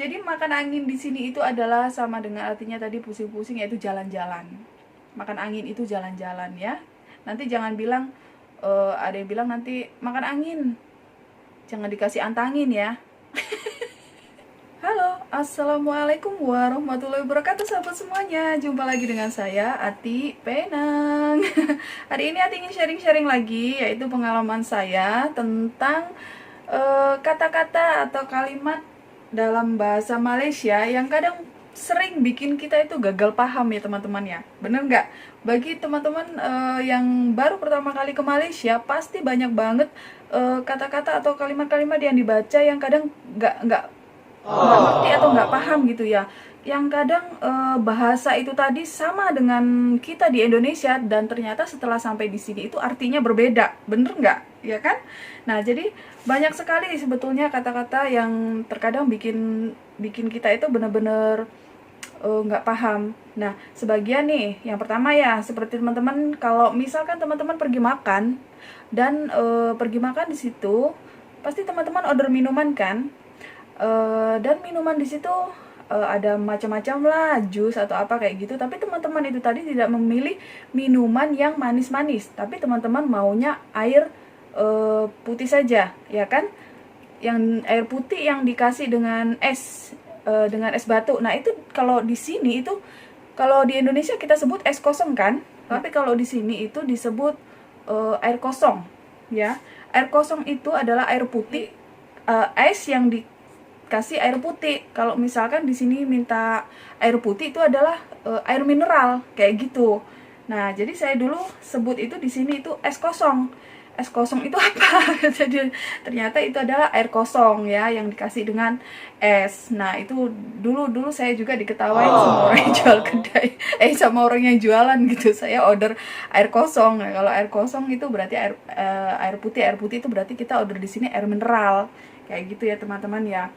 Jadi makan angin di sini itu adalah sama dengan artinya tadi pusing-pusing, yaitu jalan-jalan. Makan angin itu jalan-jalan ya. Nanti jangan bilang ada yang bilang nanti makan angin, jangan dikasih antangin ya. Halo, assalamualaikum warahmatullahi wabarakatuh sahabat semuanya. Jumpa lagi dengan saya Ati Penang. Hari ini Ati ingin sharing-sharing lagi, yaitu pengalaman saya tentang kata-kata atau kalimat dalam bahasa Malaysia yang kadang sering bikin kita itu gagal paham ya teman-teman ya. Bener nggak? Bagi teman-teman yang baru pertama kali ke Malaysia, pasti banyak banget kata-kata atau kalimat-kalimat yang dibaca yang kadang nggak ngerti atau nggak paham gitu ya, yang kadang bahasa itu tadi sama dengan kita di Indonesia dan ternyata setelah sampai di sini itu artinya berbeda, bener nggak ya kan? Nah jadi banyak sekali sebetulnya kata-kata yang terkadang bikin bikin kita itu bener-bener nggak paham. Nah sebagian nih, yang pertama ya seperti teman-teman kalau misalkan teman-teman pergi makan dan pergi makan di situ pasti teman-teman order minuman kan. Dan minuman di situ ada macam-macam lah, jus atau apa kayak gitu. Tapi teman-teman itu tadi tidak memilih minuman yang manis-manis, tapi teman-teman maunya air putih saja, ya kan? Yang air putih yang dikasih dengan es batu. Nah itu kalau di sini itu, kalau di Indonesia kita sebut es kosong kan, tapi kalau di sini itu disebut air kosong, ya. Air kosong itu adalah air putih, es yang dikasih air putih. Kalau misalkan di sini minta air putih itu adalah air mineral kayak gitu. Nah, jadi saya dulu sebut itu di sini itu es kosong. Es kosong itu apa? Jadi ternyata itu adalah air kosong ya yang dikasih dengan es. Nah, itu dulu saya juga diketawain sama orang yang jual kedai. Sama orang yang jualan gitu. Saya order air kosong. Nah, kalau air kosong itu berarti air putih. Air putih itu berarti kita order di sini air mineral. Kayak gitu ya, teman-teman ya.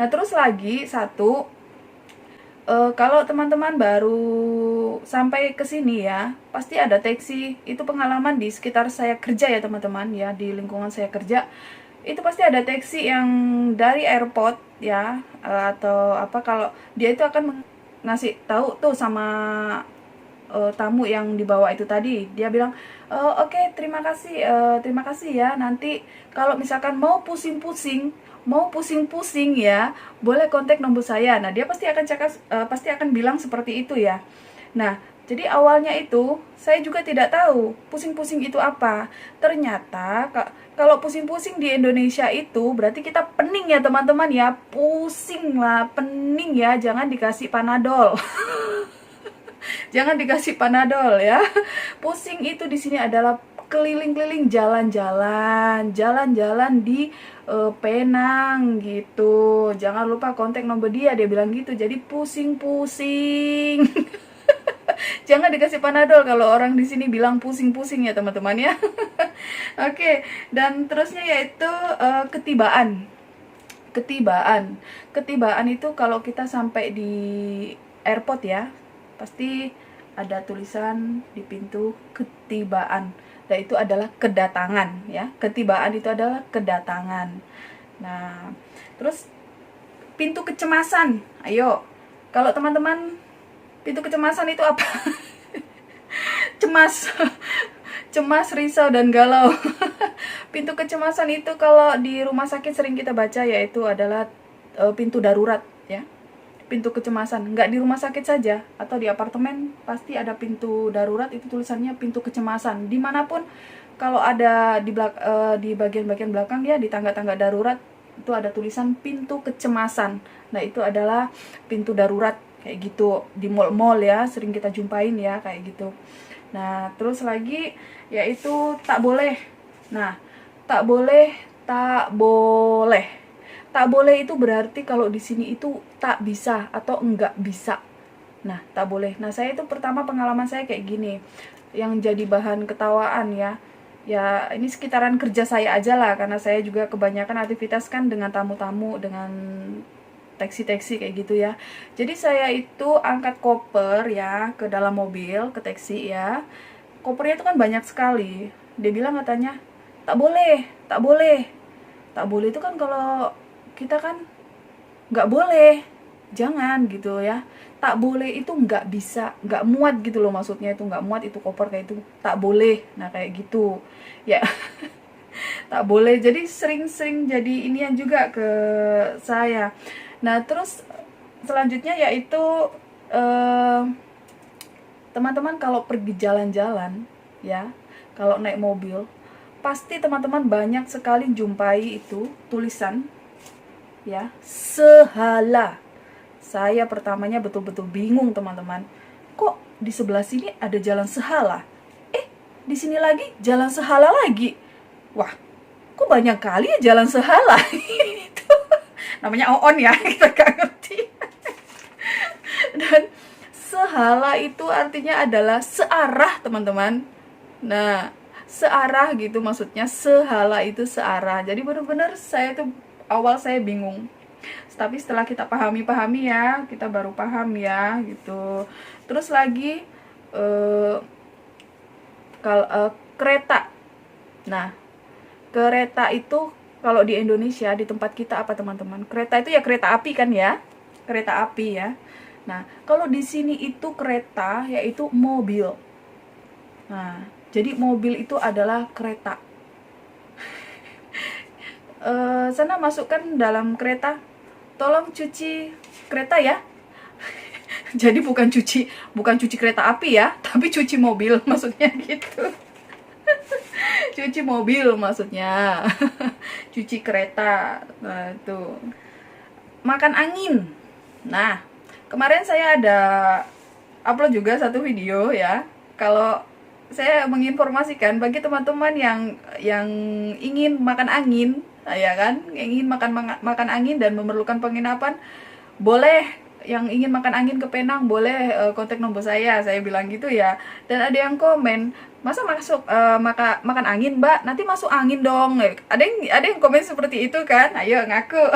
Nah, terus lagi satu, kalau teman-teman baru sampai ke sini ya, pasti ada taksi. Itu pengalaman di sekitar saya kerja ya teman-teman ya, di lingkungan saya kerja. Itu pasti ada taksi yang dari airport ya, atau apa, kalau dia itu akan ngasih tahu tuh sama tamu yang dibawa itu tadi. Dia bilang, oke, terima kasih ya. Nanti kalau misalkan mau pusing-pusing ya, boleh kontak nomor saya. Nah, dia pasti akan bilang seperti itu ya. Nah, jadi awalnya itu saya juga tidak tahu pusing-pusing itu apa. Ternyata kalau pusing-pusing di Indonesia itu berarti kita pening ya teman-teman ya. Pusing lah, pening ya, jangan dikasih Panadol. Jangan dikasih Panadol ya. Pusing itu di sini adalah keliling-keliling, jalan-jalan di Penang gitu. Jangan lupa kontak nomor dia bilang gitu. Jadi pusing-pusing. Jangan dikasih Panadol kalau orang di sini bilang pusing-pusing ya teman-teman ya. Oke, dan terusnya yaitu ketibaan. Ketibaan itu kalau kita sampai di airport ya, pasti ada tulisan di pintu ketibaan. Dan itu adalah kedatangan ya. Ketibaan itu adalah kedatangan. Nah, terus pintu kecemasan. Ayo, kalau teman-teman, pintu kecemasan itu apa? Cemas. Cemas, risau, dan galau. Pintu kecemasan itu kalau di rumah sakit sering kita baca, yaitu adalah pintu darurat ya. Pintu kecemasan, nggak di rumah sakit saja, atau di apartemen pasti ada pintu darurat, itu tulisannya pintu kecemasan. Dimanapun kalau ada di bagian-bagian belakang ya, di tangga-tangga darurat itu ada tulisan pintu kecemasan. Nah itu adalah pintu darurat kayak gitu. Di mall-mall ya sering kita jumpain ya kayak gitu. Nah terus lagi yaitu tak boleh. Nah tak boleh, tak boleh. Tak boleh itu berarti kalau di sini itu tak bisa atau enggak bisa. Nah, tak boleh. Nah, saya itu pertama pengalaman saya kayak gini. Yang jadi bahan ketawaan ya. Ya, ini sekitaran kerja saya aja lah, karena saya juga kebanyakan aktivitas kan dengan tamu-tamu, dengan taksi-taksi kayak gitu ya. Jadi saya itu angkat koper ya ke dalam mobil, ke taksi ya. Kopernya itu kan banyak sekali. Dia bilang katanya, tak boleh, tak boleh. Tak boleh itu kan kalau kita kan nggak boleh, jangan gitu ya. Tak boleh itu nggak bisa, nggak muat gitu loh, maksudnya itu nggak muat, itu koper kayak itu tak boleh. Nah kayak gitu ya. Tak boleh, jadi sering-sering jadi inian juga ke saya. Nah terus selanjutnya yaitu eh, teman-teman kalau pergi jalan-jalan ya, kalau naik mobil, pasti teman-teman banyak sekali jumpai itu tulisan ya, sehala. Saya pertamanya betul-betul bingung teman-teman, kok di sebelah sini ada jalan sehala, di sini lagi jalan sehala lagi. Wah, kok banyak kali ya jalan sehala. Itu namanya oon ya, kita gak ngerti. Dan sehala itu artinya adalah searah teman-teman. Nah, searah gitu maksudnya, sehala itu searah. Jadi benar-benar saya tuh awal saya bingung. Tapi setelah kita pahami ya, kita baru paham ya gitu. Terus lagi eh, kereta. Nah, kereta itu kalau di Indonesia di tempat kita apa teman-teman? Kereta itu ya kereta api kan ya? Kereta api ya. Nah, kalau di sini itu kereta yaitu mobil. Nah, jadi mobil itu adalah kereta. Sana masukkan dalam kereta, tolong cuci kereta ya. Jadi bukan cuci kereta api ya, tapi cuci mobil maksudnya gitu. Cuci mobil maksudnya. Cuci kereta. Nah, itu. Makan angin. Nah, kemarin saya ada upload juga satu video ya. Kalau saya menginformasikan bagi teman-teman yang ingin makan angin, ya kan, ingin makan angin dan memerlukan penginapan, boleh. Yang ingin makan angin ke Penang boleh kontak nomor saya bilang gitu ya. Dan ada yang komen, masa makan angin mbak, nanti masuk angin dong. Ada yang komen seperti itu kan, ayo ngaku.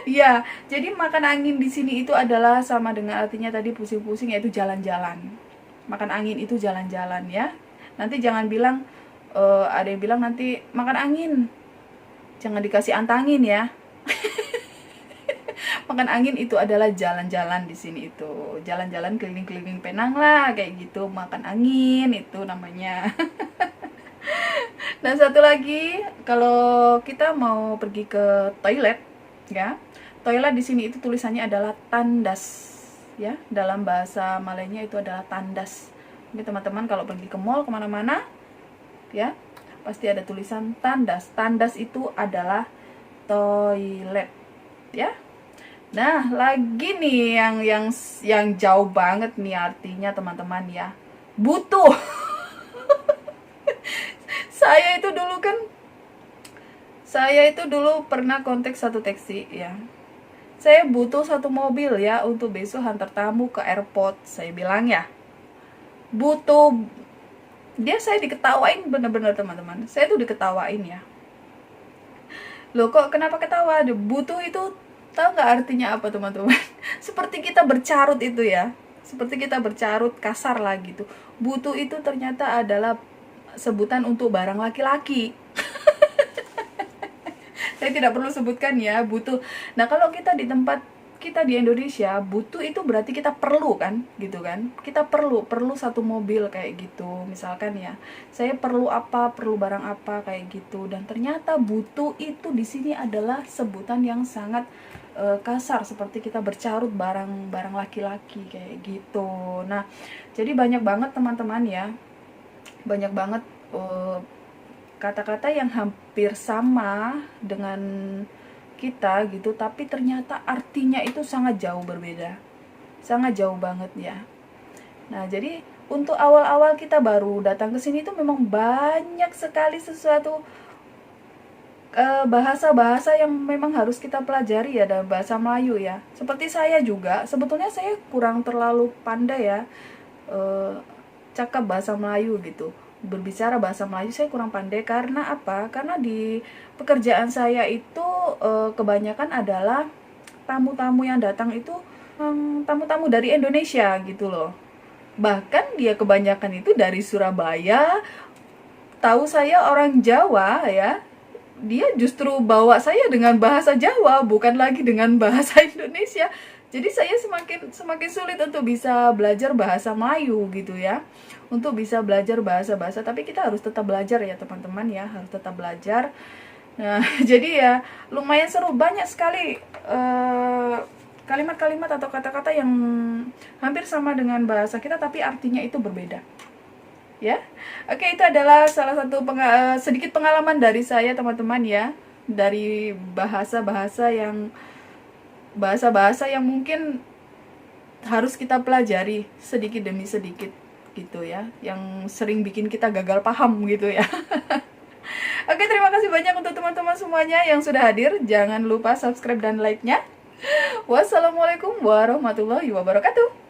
Ya, jadi makan angin di sini itu adalah sama dengan artinya tadi pusing-pusing, yaitu jalan-jalan. Makan angin itu jalan-jalan ya. Nanti jangan bilang ada yang bilang nanti makan angin, jangan dikasih antangin ya. Makan angin itu adalah jalan-jalan di sini, itu jalan-jalan keliling-keliling Penang lah kayak gitu, makan angin itu namanya. Dan satu lagi, kalau kita mau pergi ke toilet ya, toilet di sini itu tulisannya adalah tandas ya, dalam bahasa Malaynya itu adalah tandas. Ini teman-teman kalau pergi ke mall kemana-mana ya, pasti ada tulisan tandas. Tandas itu adalah toilet ya. Nah, lagi nih yang jauh banget nih artinya teman-teman ya. Butuh. Saya itu dulu pernah kontak satu taksi ya. Saya butuh satu mobil ya untuk besok hantar tamu ke airport, saya bilang ya. Butuh. Saya diketawain bener-bener teman-teman. Saya tuh diketawain ya. Loh kok kenapa ketawa? Butuh itu tahu nggak artinya apa teman-teman? Seperti kita bercarut itu ya, seperti kita bercarut kasar lah gitu. Butuh itu ternyata adalah sebutan untuk barang laki-laki. Saya tidak perlu sebutkan ya, butuh. Nah kalau kita di tempat kita di Indonesia, butuh itu berarti kita perlu kan, gitu kan? Kita perlu satu mobil kayak gitu, misalkan ya. Saya perlu apa, perlu barang apa kayak gitu. Dan ternyata butuh itu di sini adalah sebutan yang sangat kasar, seperti kita bercarut barang laki-laki kayak gitu. Nah, jadi banyak banget teman-teman ya, banyak banget kata-kata yang hampir sama dengan kita gitu, tapi ternyata artinya itu sangat jauh berbeda, sangat jauh banget ya. Nah, jadi untuk awal-awal kita baru datang ke sini itu memang banyak sekali sesuatu bahasa-bahasa yang memang harus kita pelajari ya, dalam bahasa Melayu ya. Seperti saya juga, sebetulnya saya kurang terlalu pandai ya cakap bahasa Melayu gitu. Berbicara bahasa Melayu saya kurang pandai, karena apa? Karena di pekerjaan saya itu kebanyakan adalah tamu-tamu yang datang itu tamu-tamu dari Indonesia gitu loh. Bahkan dia kebanyakan itu dari Surabaya. Tahu saya orang Jawa ya, dia justru bawa saya dengan bahasa Jawa, bukan lagi dengan bahasa Indonesia. Jadi saya semakin sulit untuk bisa belajar bahasa Melayu gitu ya. Untuk bisa belajar bahasa-bahasa, tapi kita harus tetap belajar ya teman-teman ya, harus tetap belajar. Nah, jadi ya lumayan seru, banyak sekali kalimat-kalimat atau kata-kata yang hampir sama dengan bahasa kita tapi artinya itu berbeda. Ya. Oke, itu adalah salah satu sedikit pengalaman dari saya teman-teman ya, dari bahasa-bahasa yang mungkin harus kita pelajari sedikit demi sedikit gitu ya, yang sering bikin kita gagal paham gitu ya. Oke, terima kasih banyak untuk teman-teman semuanya yang sudah hadir. Jangan lupa subscribe dan like-nya. Wassalamualaikum warahmatullahi wabarakatuh.